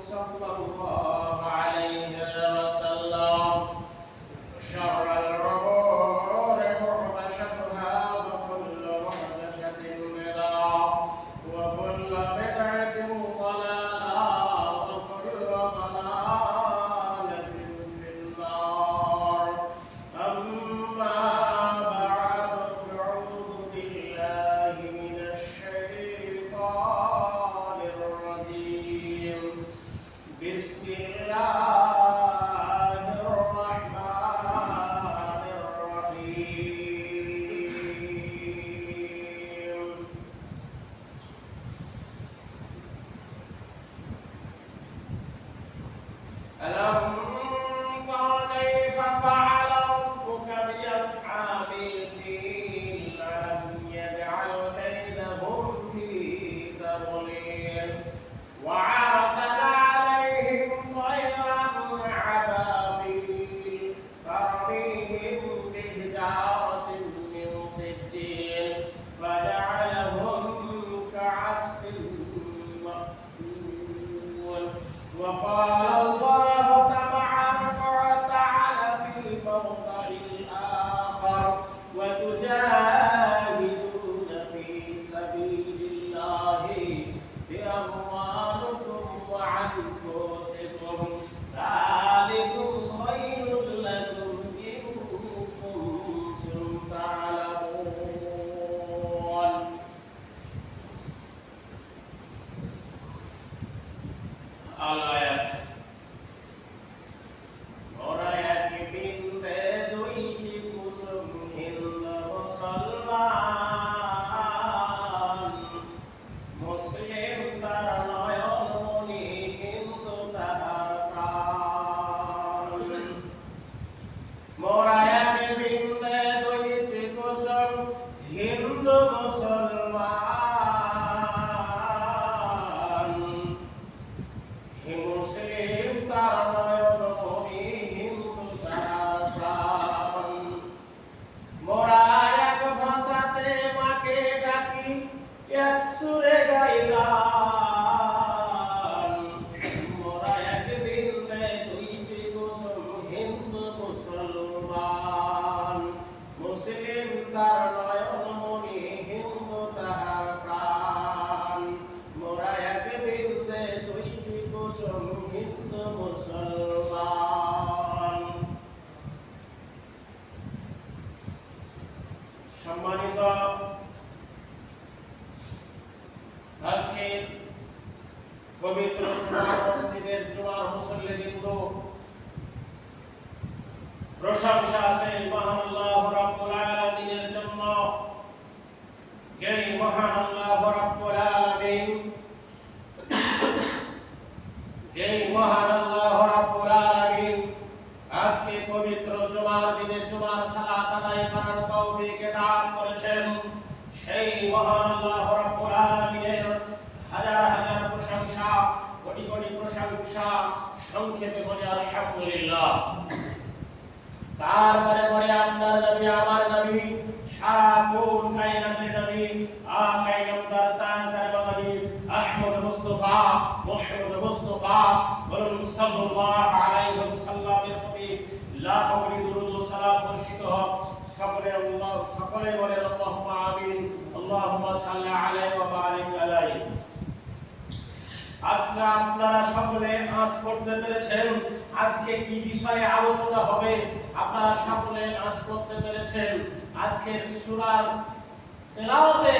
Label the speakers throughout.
Speaker 1: صلى الله عليه وسلم شر الأمور محدثاتها وكل محدثة بدعة وكل بدعة ضلالة وكل ضلالة في النار أما بعد فأعوذ بالله من الشيطان الرجيم بسم الله الرحمن الرحيم ألم تر كيف فعل ربك بأصحاب الفيل ألم يجعل كيدهم في تضليل وأرسل عليهم طيرا أبابيل ترميهم بحجارة من سجيل فجعلهم كعصف مأكول وقال الله تبارك وتعالى في موضع آخر وتجاهدون في سبيل الله بأموالكم وأنفسكم ذلكم خير لكم إن كنتم تعلمون الآيات ওরা এক বিন্দে দুইটি কুসুম হিন্দু মুসলমান মুসলিম তার নয়নমণি হিন্দু তাহার প্রাণ মোরা এক বিন্দে দুইটি কুসুম হিন্দু মুসলমান মুসলিম তার নয়নমণি হিন্দু তাহার প্রাণ মোরা এক ভাষাতে মাকে ডাকি এক সুরে গাইলাম মোরা এক বিন্দে দুইটি কুসুম হিন্দু মুসলমান মুসলিম তার নয়নমণি হিন্দু তাহার প্রাণ মোরা এক বিন্দে দুইটি কুসুম হিন্দু মুসলমান সম্মানিত আজকে পবিত্র জুমার মসজিদের জুমার মুসল্লিবৃন্দ প্রশংসা আছে মহান আল্লাহ রাব্বুল আলামিনের জন্য যেই মহান আল্লাহ রাব্বুল আলামিন যেই মহান আল্লাহ রাব্বুল আলামিন আজকে পবিত্র জুমার দিনে জুমার সালাত আদায় করার তৌফিক দান করেছেন সেই মহান আল্লাহ রাব্বুল আলামিনের হাজার হাজার প্রশংসা কোটি কোটি প্রশংসা সংক্ষেপে বলে আলহামদুলিল্লাহ তারপরে পরে আপনার নবী আমার নবী সারা কোন কায়নাতের নবী আকাই নামদার তাজদার বাঙালি আহমদ মুস্তাফা মুহাম্মদ মুস্তাফা বলুন সাল্লাল্লাহু আলাইহি ওয়াসাল্লামের প্রতি লাখ কোটি দরুদ ও সালাম বর্ষিত হোক সকলে বলে আল্লাহুম্মা আমিন আল্লাহুম্মা সাল্লি আলাইহি ওয়া বারিক আলাইহি আজকে আপনারা সকলে আজ করতে পেরেছেন আজকে কি বিষয়ে আলোচনা হবে আপনারা সকলে আজ করতে পেরেছেন আজকের সূরার তেলাওয়াতে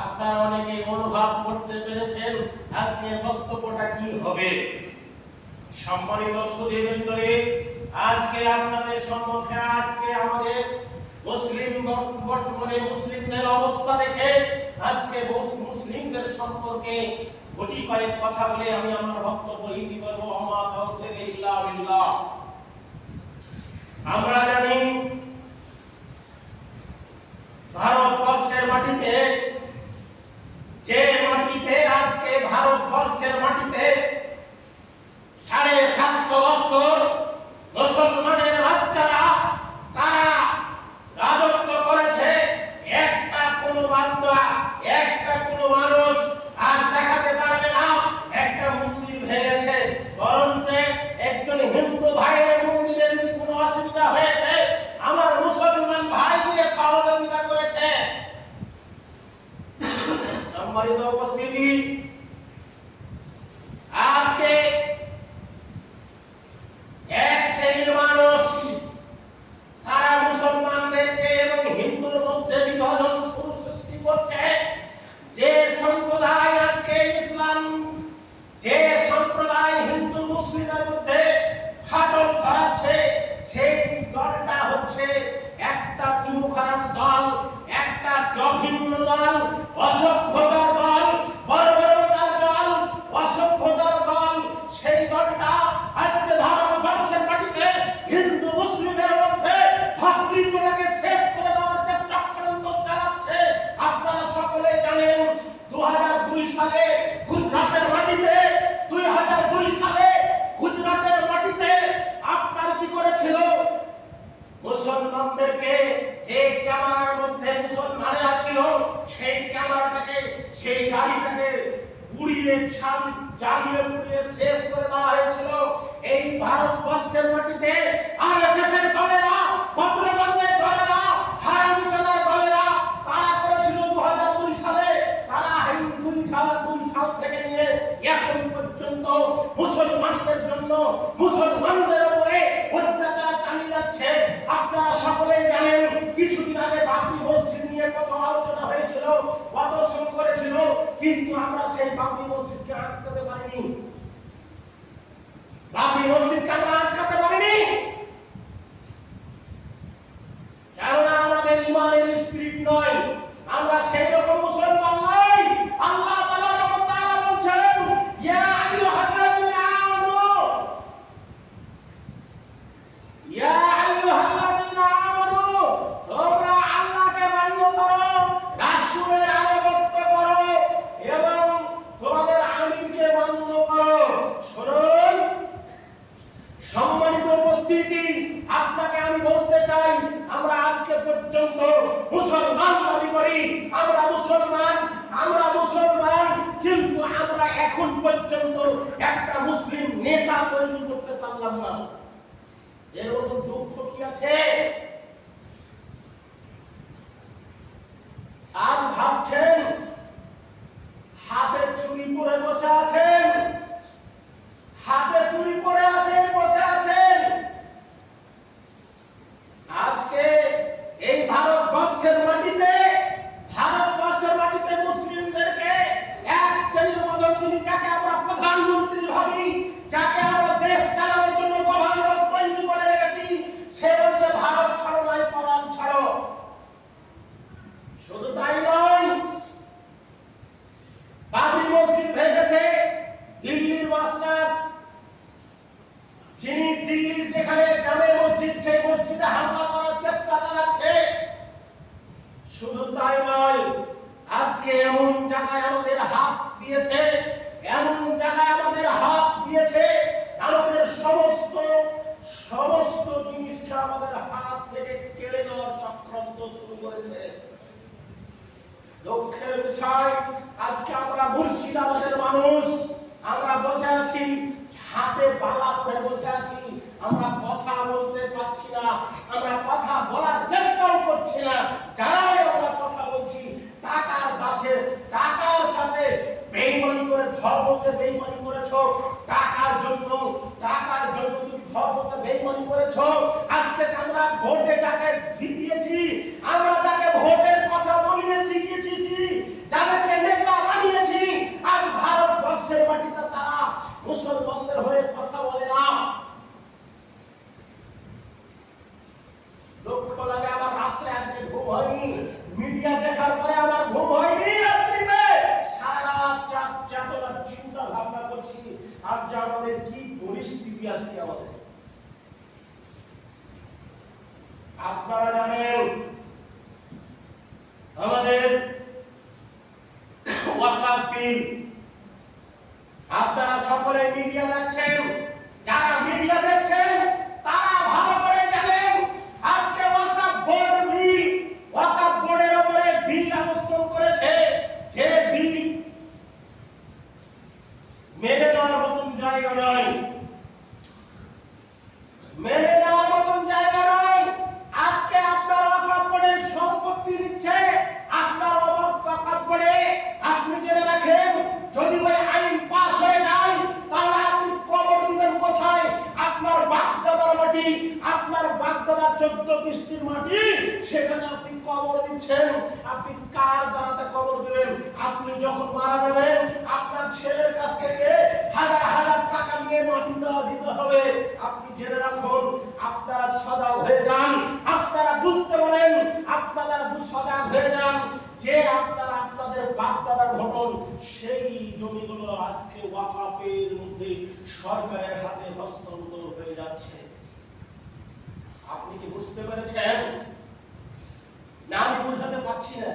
Speaker 1: আপনারা অনেকেই অনুভব করতে পেরেছেন আজকের বক্তব্যটা কি হবে সম্মানিত সুধীবৃন্দ আজকে আপনাদের সম্মুখে আজকে আমাদের মুসলিম বর্তমানে মুসলিমদের অবস্থা দেখে আজকে মুসলিমদের সম্পর্কে গুটি কয়েক কথা বলে আমি আমার বক্তব্য ইতি করব আমা তাওফিক ইল্লা বিল্লাহ আমরা জানি ভারতবর্ষের মাটিতে যে মাটিতে আজকে ভারতবর্ষের মাটিতে 750 বছর মুসলমানের বাচ্চারা তারা রাজত্ব করেছে একটা কোনো বান্দা একটা কোনো মানুষ আজ দেখাতে পারবে না একটা মন্দির ভেঙেছে সম্মানিত উপস্থিতি, আজকে এক শ্রেণীর মানুষ তারা মুসলমানদেরকে এবং হিন্দুর মধ্যে বিভাজন সৃষ্টি করছে। যে সম্প্রদায় আজকে ইসলাম, যে সম্প্রদায় হিন্দু মুসলিমদের মধ্যে ফাটল ধরাচ্ছে, সেই দলটা হচ্ছে একটা নিমুখারাম দল, একটা জঘন্য দল, অসভ্যতার দল, বর্বরতার দল, অসভ্যতার দল। সেই দলটা আজকে ভারতবর্ষের মাটিতে হিন্দু মুসলিমের মধ্যে ভ্রাতৃত্বটাকে শেষ করে দেওয়ার চেষ্টা চালাচ্ছে। আপনারা সকলেই জানেন 2002 সালে গুজরাটের মাটিতে 2002 সালে গুজরাটের মাটিতে আপনার কি করেছিল? মুসলমানদেরকে যে ক্যামেরার মধ্যে মুসলমানেরা ছিল, সেই ক্যামেরাটাকে, সেই গাড়িটাকে পুড়িয়ে জ্বালিয়ে পুড়িয়ে শেষ করে দেওয়া হয়েছিল। এই ভারতবর্ষের মাটিতে আরএসএস এর দলেরা, বদরবন্দের দলেরা, হারামজাদার দলেরা তারা করেছিল 2002 সালে। তারা এই 2002 সাল থেকে নিয়ে এখন পর্যন্ত মুসলমানদের জন্য, মুসলমানদের উপরে অত্যাচার চালিয়ে যাচ্ছে। আপনারা সকলেই জানেন কিছুদিন আগে বাবরি মসজিদ নিয়ে কত আলোচনা হয়েছিল, প্রদর্শন করেছিল, কিন্তু আমরা সেই বাবরি মসজিদকে আটকাতে পারিনি। বাবরি মসজিদকে আমরা আটকাতে পারিনি, কেননা আমাদের ইমানের স্পিরিট নয়, আমরা সেই রকম মুসলমান নই। আল্লাহ তাআলা বলছেন, ইয়া আইয়ুহাল্লাযীনা আমানু, ইয়া আইয়ুহাল্লাযীনা আমানু, তোমরা আল্লাহকে মান্য করো, রাসূলের আনুগত্য করো এবং তোমাদের আমিরকে মান্য করো। শুনুন সম্মানিত উপস্থিতি, আপনাকে আমি বলতে চাই, আমরা আজকে পর্যন্ত মুসলমান দাবি করি, আমরা মুসলমান, আমরা মুসলমান, কিন্তু আমরা এখন পর্যন্ত একটা মুসলিম নেতা তৈরি করতে পারলাম না। এর মধ্যে দুঃখ কি আছে? আজ ভাবছেন হাতে চুরি পরে বসে আছেন, হাতে চুরি পরে আছেন, বসে আছেন। আজকে এই ভারতবর্ষের মাটিতে, ভারতবর্ষের মাটিতে মুসলিমদেরকে এক শ্রেণীর মধ্যে, যিনি যাকে আমরা প্রধানমন্ত্রী ভাবি, যাকে আমরা দেশ চালানোর জন্য গভর্নর তৈরি করে রেখেছি, সে বলছে ভারত ছাড়ো নয় কোরআন ছাড়ো। শুধু তাই নয়, বাবরি মসজিদ ভেঙেছে দিল্লির মাস্টার, যিনি দিল্লির যেখানে জামে মসজিদ, সেই মসজিদে হামলা করার চেষ্টা চালাচ্ছে। শুধু তাই নয়, আজকে এমন জায়গায় আমাদের হাত দিয়েছে, এমন জায়গায় আমাদের হাত দিয়েছে, আমাদের সমস্ত জিনিসকে আমাদের হাত থেকে কেড়ে নেওয়ার চক্রান্ত শুরু করেছে। দুঃখের বিষয়, আজকে আমরা মুর্শিদাবাদের মানুষ, আমরা বসে আছি হাতে বালা পরে বসে আছি, আমরা কথা বলতে পারছি না, আমরা কথা বলার চেষ্টাও করছি না। যারাই আমরা কথা বলছি টাকার দাসে, টাকার সাথে বেঈমানি করে ধর্মকে বেঈমানি করেছো, টাকার জন্য তুমি ধর্মকে বেঈমানি করেছো। আজকে আমরা ভোটে যাকে জিতিয়েছি, আমরা যাকে ভোটের কথা বলিয়ে শিখিয়েছি, যাদেরকে নেতা বানিয়েছি, আজ ভারতবর্ষের মাটিতে তারা মুসলমানদের হয়ে কথা বলে না। দুঃখ লাগে, আমার রাত্রে আজকে ঘুম হয়নি, মিডিয়া দেখার পরে আমার ঘুম হয়নি রাত্রিতে, সারা রাত চেতনা চিন্তা ভাবনা করছি আর যে আমাদের কি পরিস্থিতি আজকে আমাদের। আপনারা জানেন আমাদের ওয়াকাফ বিল, আপনারা সকলে মিডিয়া দেখছেন, যারা মিডিয়া দেখছেন তারা ভালো করে জানেন আজকে ওয়াকাফ বোর্ড বিল, ওয়াকাফ বোর্ডের উপরে বিল আবিষ্কার করেছে, যে বিল মেনে নেওয়ার মতন জায়গা নয়, মেনে নেওয়ার মতন জায়গা নয়। আজকে আপনার ওয়াকাফ বোর্ডের সম্পত্তি দিচ্ছে, আপনার ওয়াকাফ বোর্ডে আপনি যে মাটি, আপনার বাগদাদার 14 বৃষ্টির মাটি, সেখানে আপনি কবর দিচ্ছেন। আপনি কার দ্বারাতে কবর দিবেন? আপনি যখন মারা যাবেন আপনার ছেলের কাছ থেকে হাজার হাজার টাকা নিয়ে মাটি দেওয়া দিতে হবে। আপনি জেনে রাখুন, আপনারা সজাগ হয়ে যান, আপনারা বুঝতে পারেন, আপনারা সজাগ হয়ে যান যে আপনারা আপনাদের বাগদাদার ঘটন সেই জমিগুলো আজকে ওয়াকফের মধ্যে সরকারের হাতে হস্তান্তর হয়ে যাচ্ছে। আপনি কি বুঝতে পেরেছেন? না আমি বুঝাতে পারছি না।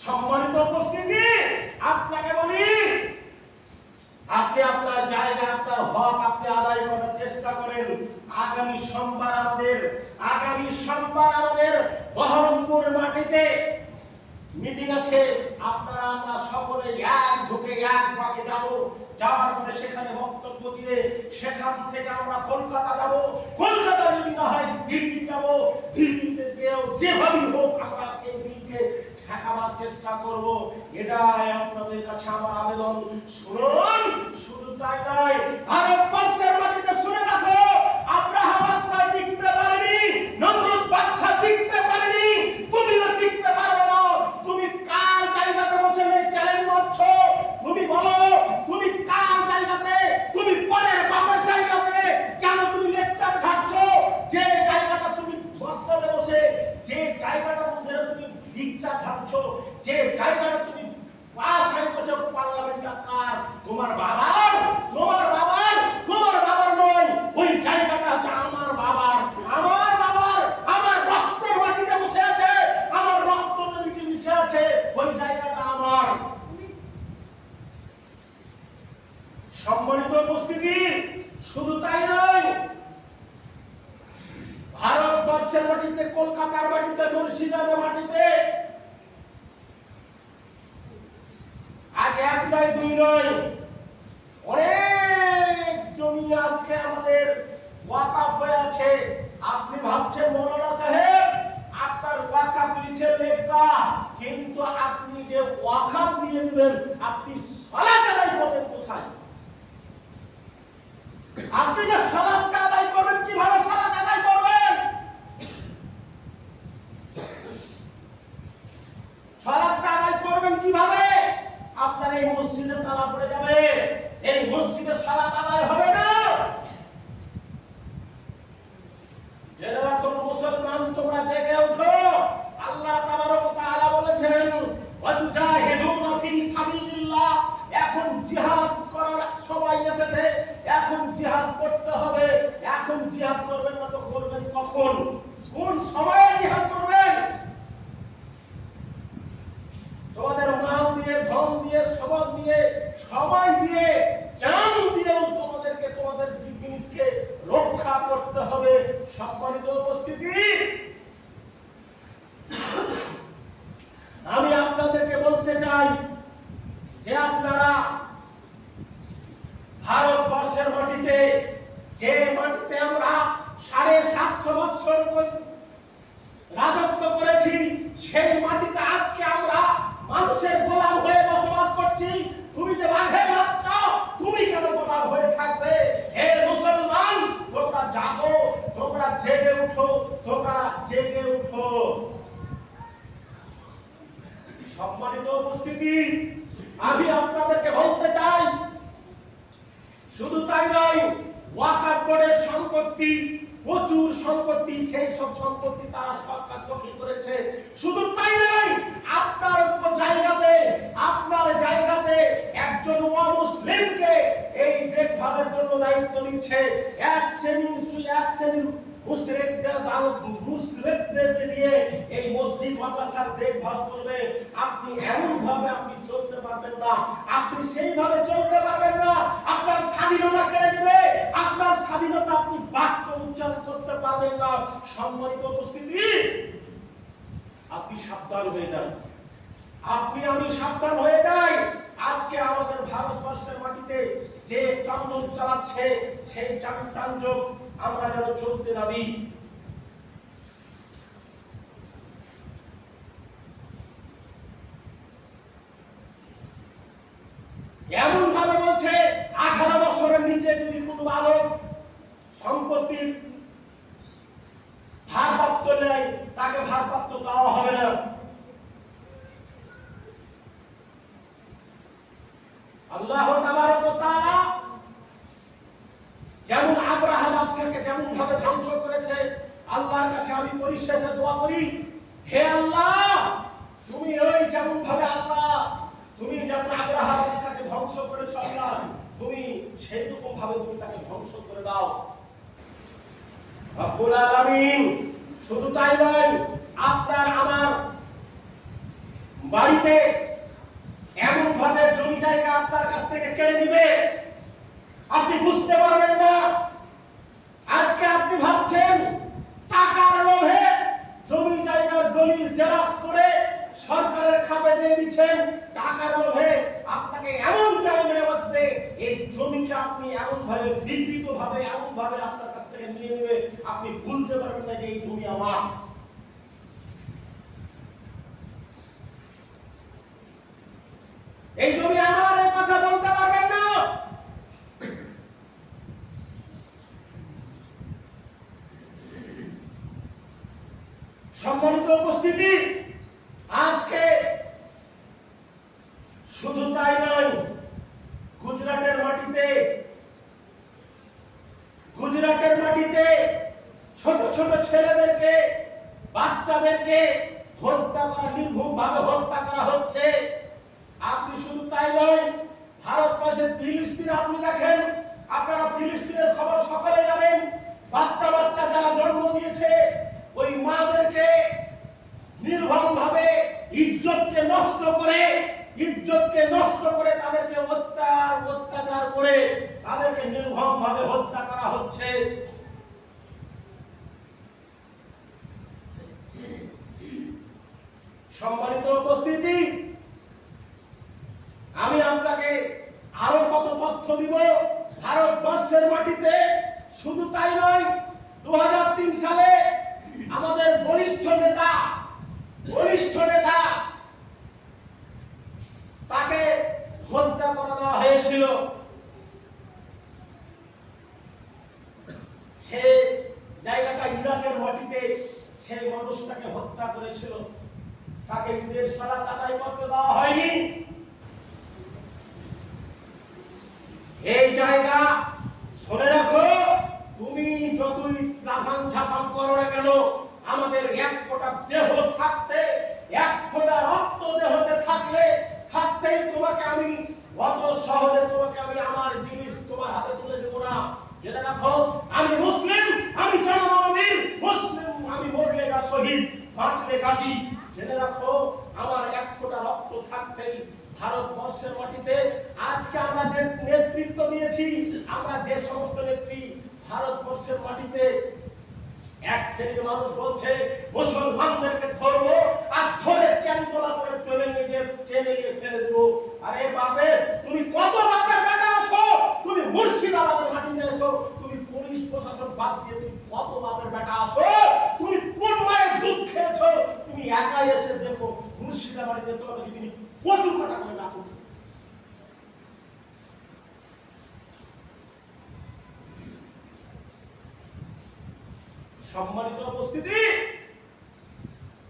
Speaker 1: সম্মানিত উপস্থিতি, আপনাকে বলি, আপনি আপনার জায়গা, আপনার হক আপনি আদায় করার চেষ্টা করেন। আগামী সোমবার আমাদের বহরমপুর মাটিতে মিটিং আছে। আপনারা আমরা সকলে এক ঝুঁকে এক পাকে যাব। যাওয়ার পরে সেখানে বক্তব্য দিয়ে সেখান থেকে আমরা কলকাতা যাব। কলকাতা যদি না হয় দিল্লি যাব। দিল্লিতে গিয়েও যেভাবেই হোক আমরা সেই দিনকে ঠেকাবার চেষ্টা করব। এটাই আপনাদের কাছে আমার আবেদন। শুনুন, শুধু তাই নয়, ভারতবর্ষের মাটিতে শুনে রাখো, আব্রাহাম বাদশা টিকতে পারেনি, নমরুদ বাদশা টিকতে পারেনি, তুমিও টিকতে পারবে না। তুমি কার জায়গাতে বসে চ্যালেঞ্জ করছো? তুমি বলো, তুমি কার জায়গাতে, তুমি পরের বাবার জায়গাতে কেন তুমি লেকচার ছাড়ছো? যে জায়গাটা তুমি মসজিদে বসে, যে জায়গাটার মধ্যে তুমি লেকচার ছাড়ছো, যে জায়গাটা তুমি পাস হয়ে বসে পার্লামেন্টটা কার? তোমার বাবার, তোমার বাবার, তোমার বাবার নয়। ওই জায়গাটা হচ্ছে আমার বাবার, আমার বাবার, আমার রক্তের মাটিতে বসে আছে, আমার রক্ত নদীতে মিশে আছে, ওই জায়গাটা আমার। সম্মানিত উপস্থিতি, শুধু তাই নয়, ভারতবর্ষের মাটিতে, কলকাতার মাটিতে, মুর্শিদাবাদের মাটিতে আজ এক নয় দুই নয়, অনেক জমি আজকে আমাদের ওয়াকফ হয়ে আছে। আপনি ভাবছেন মৌলানা সাহেব আপনার ওয়াকফ দিয়েছে লেখা, কিন্তু আপনি যে ওয়াকফ দিয়ে দিবেন, আপনি সালাত আদায় করবেন কোথায়? আপনি যে সালাত আদায় করবেন, কিভাবে সালাত আদায় করবেন? সালাত আদায় করবেন কিভাবে? আপনার এই মসজিদে তালা পড়ে যাবে, এই মসজিদে সালাত আদায় হবে না। জেনে রাখো মুসলমান, তোমরা জেগে ওঠো। আল্লাহ তাবারক ওয়া তাআলা বলেছেন, ওয়াতুজাহিদুনা ফি সাবিলিল্লাহ। এখন জিহাদ করার সময় এসেছে, এখন জিহাদ করতে হবে। এখন জিহাদ করবেন না তো করবেন কখন? কোন সময়ে জিহাদ করবেন? তোমাদের মাল দিয়ে, ধন দিয়ে, সম্পদ দিয়ে, সময় দিয়ে, জান দিয়েও তোমাদেরকে তোমাদের জিনিসকে রক্ষা করতে হবে। সম্মানিত উপস্থিতি, আমি আপনাদেরকে বলতে চাই যে আপনারা ভারতবর্ষের মাটিতে, যে মাটিতে আমরা 750 বছর রাজত্ব করেছি, সেই মাটিতে আজকে আমরা মানুষের গোলাম হয়ে বসবাস করছি। তুমি যে বাঘের বাচ্চা, তুমি কেন গোলাম হয়ে থাকবে? হে মুসলমান, তোমরা জাগো, তোমরা জেগে উঠো, তোমরা জেগে উঠো। সম্মানিত উপস্থিতি, আমি আপনাদেরকে বলতে চাই, শুধু তাই নয়, ওয়াকফ বোর্ডের সম্পত্তি, প্রচুর সম্পত্তি, সেই সব সম্পত্তি তারা সরকার দখল করেছে। শুধু তাই নয়, আপনার জায়গাতে একজন অমুসলিমকে এই দেখভালের জন্য দায়িত্ব নিচ্ছে। এক শ্রেণীর মুশরিকদেরকে দিয়ে এই মসজিদ মাদ্রাসার দেখভাল করবে। আপনি এমন ভাবে আপনি চলতে পারবেন না, আপনি সেইভাবে চলতে পারবেন না। আপনার স্বাধীনতা কেড়ে দিবে, আপনার স্বাধীনতা, আপনি বাক্য উচ্চারণ করতে পারবেন না। সম্মানিত উপস্থিতি, আপনি সাবধান হয়ে যান, আপনি আমি সাবধান হয়ে যাই। আজকে আমাদের ভারতবর্ষের মাটিতে যে তাণ্ডব চালাচ্ছে, সেই তাণ্ডব আমরা যেন চলতে না দিই। এমন ভাবে বলছে 18 বছরের নিচে যদি কোনো বালক সম্পত্তির ভারপ্রাপ্ত নেয় তাকে ভারপ্রাপ্ত দেওয়া হবে না। আল্লাহ তাবারক ওয়া তাআলা যেমন আব্রাহা বাদশাকে যেমন ভাবে ধ্বংস করেছে, আল্লাহর কাছে আমি পরিশেষে দোয়া করি, হে আল্লাহ তুমি ওই যেমন ভাবে আল্লাহ তুমি যেমন আব্রাহা বাদশাকে ধ্বংস করেছো আল্লাহ, তুমি সেই রকম ভাবে তুমি তাকে ধ্বংস করে দাও। রব্বুল আলামিন শুধু তাই নয়, আপনার আমার বাড়িতে এমন ভাবে জমি জায়গা আপনার কাছ থেকে কেড়ে নিবে আপনি বুঝতে পারবেন না। আজকে আপনি ভাবছেন টাকার লোভে জমি জায়গার দলিল জেরক্স করে সরকারের খাপে দিয়ে দিচ্ছেন, টাকার লোভে আপনাকে এমন টাইমে আসবে এই জমিকে আপনি এমন ভাবে বিকৃত ভাবে এমন ভাবে আপনার কাছ থেকে নিয়ে নেবে আপনি ভুলতে পারবেন না যে এই জমি আমার। এই জমি আমার এই কথা বলতে পারবেন না। সম্মানিত উপস্থিতি, আজকে শুধু তাই নয়, গুজরাটের মাটিতে ছোট ছোট ছেলেদেরকে বাচ্চাদেরকে হত্যা করা, নির্ভুলভাবে হত্যা করা হচ্ছে। আপনি শুধু তাই নয়, ভারতবর্ষের ফিলিস্তিন আপনি দেখেন, আপনারা ফিলিস্তিনের খবর সকালে জানেন, বাচ্চা বাচ্চা যারা জন্ম দিয়েছে ওই মাদেরকে নির্মমভাবে ইজ্জতকে নষ্ট করে তাদেরকে অত্যাচার করে তাদেরকে নির্মমভাবে হত্যা করা হচ্ছে। সম্মানিত উপস্থিতি, আমি আপনাকে আরো কত তথ্য দিব। ভারতবর্ষের মাটিতে শুধু তাই নয়, 2003 সালে আমাদের বরিষ্ঠ নেতা তাকে হত্যা করা হয়েছিল। সে জায়গাটা ইরাকের মাটিতে সেই মানুষটাকে হত্যা করেছিল, তাকে ঈদের সালাত আদায় করতে দেওয়া হয়নি। এই জায়গা শুনে রাখো, তুমি যতই ঝাপান করো না কেন, আমাদের এক ফোঁটা দেহ থাকতে, এক ফোঁটা রক্ত দেহতে থাকতেই তোমাকে আমি অত সহজে তোমাকে আমি আমার জিনিস তোমার হাতে তুলে দেবো না। যেটা রাখো, আমি মুসলিম, আমি জনমানবীর মুসলিম, আমি মরলে গা শহীদ, বাঁচলে গাজী। জেনে রাখো, আমার এক ফোঁটা রক্ত থাকতেই ভারতবর্ষের মাটিতে আজকে আমরা যে নেতৃত্ব দিয়েছি, আমরা যে সমস্ত নেত্রী ভারতবর্ষের মাটিতে এক শ্রেণীর মানুষ বলছে মুসলমানদেরকে ধরবো আর ধরে চ্যাংদোলা করে টেনে নিয়ে ফেলে দেবো। আরে বাপে, তুমি কত বাপের বেটা আছো? তুমি মুর্শিদাবাদের মাটিতে এসো, তুমি পুলিশ প্রশাসন বাদ দিয়ে তুমি কত বাপের বেটা আছো? তুমি কোন মায়ের দুধ খেয়েছো? তুমি একাই এসে দেখো মুর্শিদাবাদে তোমাকে যদি কচু কাটা করে ডাকো। সম্মানিত উপস্থিতি,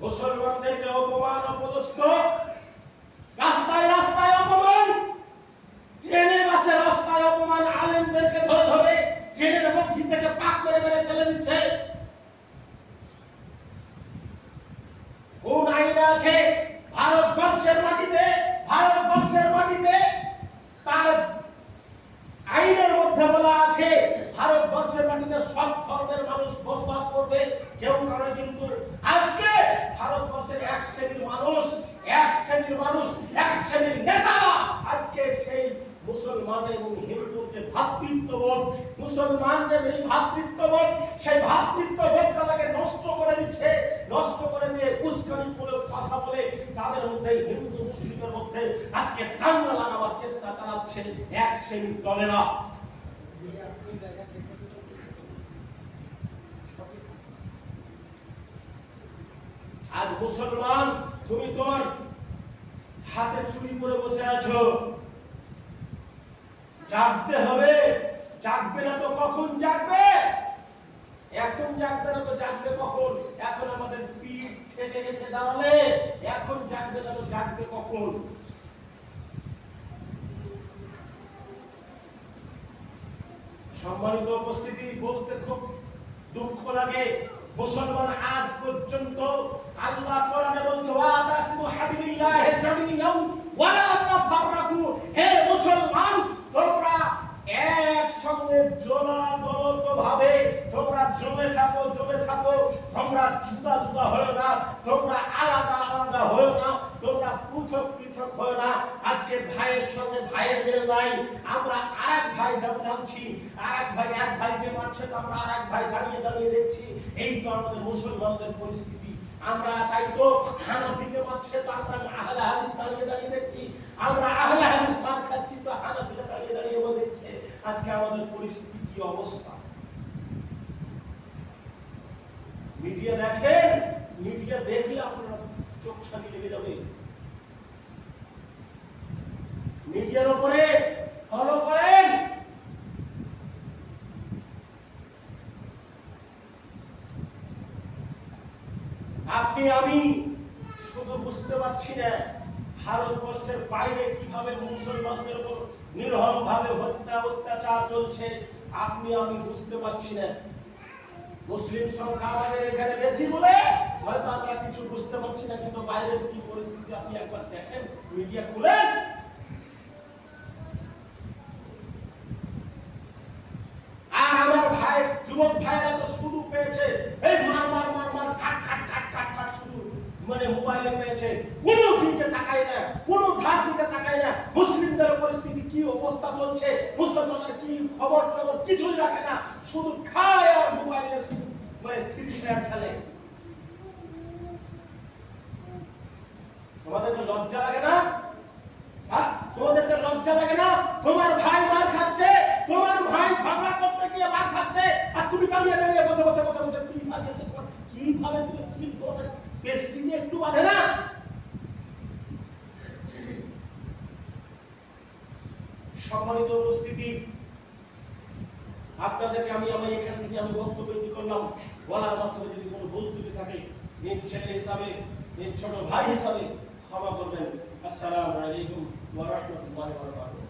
Speaker 1: মুসলমানদেরকে অপমান অপদস্থ, রাস্তায় রাস্তায় অপমান, ট্রেনে বাসে রাস্তায় অপমান, আলেমদেরকে ধরে ধরে ট্রেনের মধ্যে থেকে পাক করে মেরে ফেলে দিচ্ছে। কোন আইনে আছে ভারতবর্ষের মাটিতে তার আইনের মধ্যে বলা আছে ভারতবর্ষের মাটিতে সব ধর্মের মানুষ বসবাস করবে, কেউ কারো। কিন্তু আজকে ভারতবর্ষের এক শ্রেণীর মানুষ, এক শ্রেণীর নেতা আজকে সেই মুসলমান এবং হিন্দুর যে ভ্রাতৃত্ববোধ, মুসলমানদের এই ভ্রাতৃত্ববোধ, সেই ভ্রাতৃত্ববোধটাকে নষ্ট করে দিচ্ছে, নষ্ট করে দিয়ে উস্কানিমূলক কথা বলে তাদের মধ্যে, হিন্দু মুসলিমের মধ্যে আজকে দাঙ্গা লাগাবার চেষ্টা চালাচ্ছে এক শ্রেণীর দলেরা। আজ মুসলমান, তুমি তোমার হাতে চুরি করে বসে আছো, জাগতে হবে। জাগবে না তো কখন জাগবে? এখন জাগবে না তো জাগবে কখন? এখন আমাদের পিঠ ঠেকে গেছে দাঁড়ালে, এখন জাগবে না তো জাগবে কখন? সম্মানিত উপস্থিতি, বলতে খুব দুঃখ লাগে, মুসলমান আজ পর্যন্ত আল্লাহ কোরআনে বলছে ওয়া তাসমু হাবিলিল্লাহি জামিআন ওয়া লা তাফাররাকু। হে মুসলমান, তোমরা একসঙ্গে ভাবে তোমরা জমে থাকো, তোমরা জুদা জুদা হয়ো না, তোমরা আলাদা আলাদা হয়ো না, তোমরা পৃথক পৃথক হয়ো না। আজকে ভাইয়ের সঙ্গে ভাইয়ের মিল নাই, আমরা আরেক ভাই জানছি, আরেক ভাই এক ভাইকে মারছে তো আমরা আরেক ভাই দাঁড়িয়ে দাঁড়িয়ে দেখছি। এই তো আমাদের মুসলমানদের পরিস্থিতি। আমরা তাই তো হানাফিকে মারছে তো আমরা আহলে হাদিস দাঁড়িয়ে দাঁড়িয়ে দেখছি, আমরা আহলে হাদিস মার খাচ্ছি তো হানাফিরা দাঁড়িয়ে দাঁড়িয়ে দেখছে। আজকে আমাদের পরিস্থিতি কি অবস্থা? মিডিয়া দেখেন, মিডিয়া দেখলে আপনার চোখ ছানি লেগে যাবে। মিডিয়ার উপরে ফলো করেন। আপনি আমি শুধু বুঝতে পারছি না ভারতবর্ষের বাইরে কিভাবে মুসলমানদের উপর নির্মম ভাবে হত্যা অত্যাচার চলছে, আপনি আমি বুঝতে পারছি না। মুসলিম সংখ্যা আমাদের এখানে বেশি বলে হয়তো আমরা কিছু বুঝতে পারছি না, কিন্তু বাইরের কি পরিস্থিতি আপনি একবার দেখেন, মিডিয়া খুলেন। আর আমার ভাই, যুবক ভাইরা তো শুরু পেয়েছে এই মার মার মার মার কাট কাট কাট কাট কাট, শুধু মানে মোবাইলে পেয়েছে, কোনো দিকে তাকায় না, কোনো ধার দিকে তাকায় না। মুসলিমদের পরিস্থিতি কি অবস্থা চলছে, মুসলমানদের কি খবর খবর কিছুই রাখে না, শুধু খায় আর মোবাইলে শুধু মানে থ্রি ফায়ার খেলে। তোমাদেরকে লজ্জা লাগে না? তোমাদেরকে লজ্জা লাগে না? তোমার ভাই মার খাচ্ছে, তোমার ভাই ঝগড়া করতে গিয়ে মার খাচ্ছে, আর তুমি দাঁড়িয়ে দাঁড়িয়ে বসে বসে বসে বসে কি ভাবছো? কিভাবে তুমি কি তোমাদের পেস্টিজে একটু বাঁধে না? সম্মানিত উপস্থিতি, আপনাদেরকে আমি এখান থেকে আমি বক্তব্য করলাম, বলার মাধ্যমে যদি কোনো ভুল ত্রুটি থাকে নিজ ছেলে হিসাবে, নিজ ছোট ভাই হিসাবে ক্ষমা করবেন। আসসালামু আলাইকুম ওয়া রাহমাতুল্লাহি ওয়া বারাকাতুহু।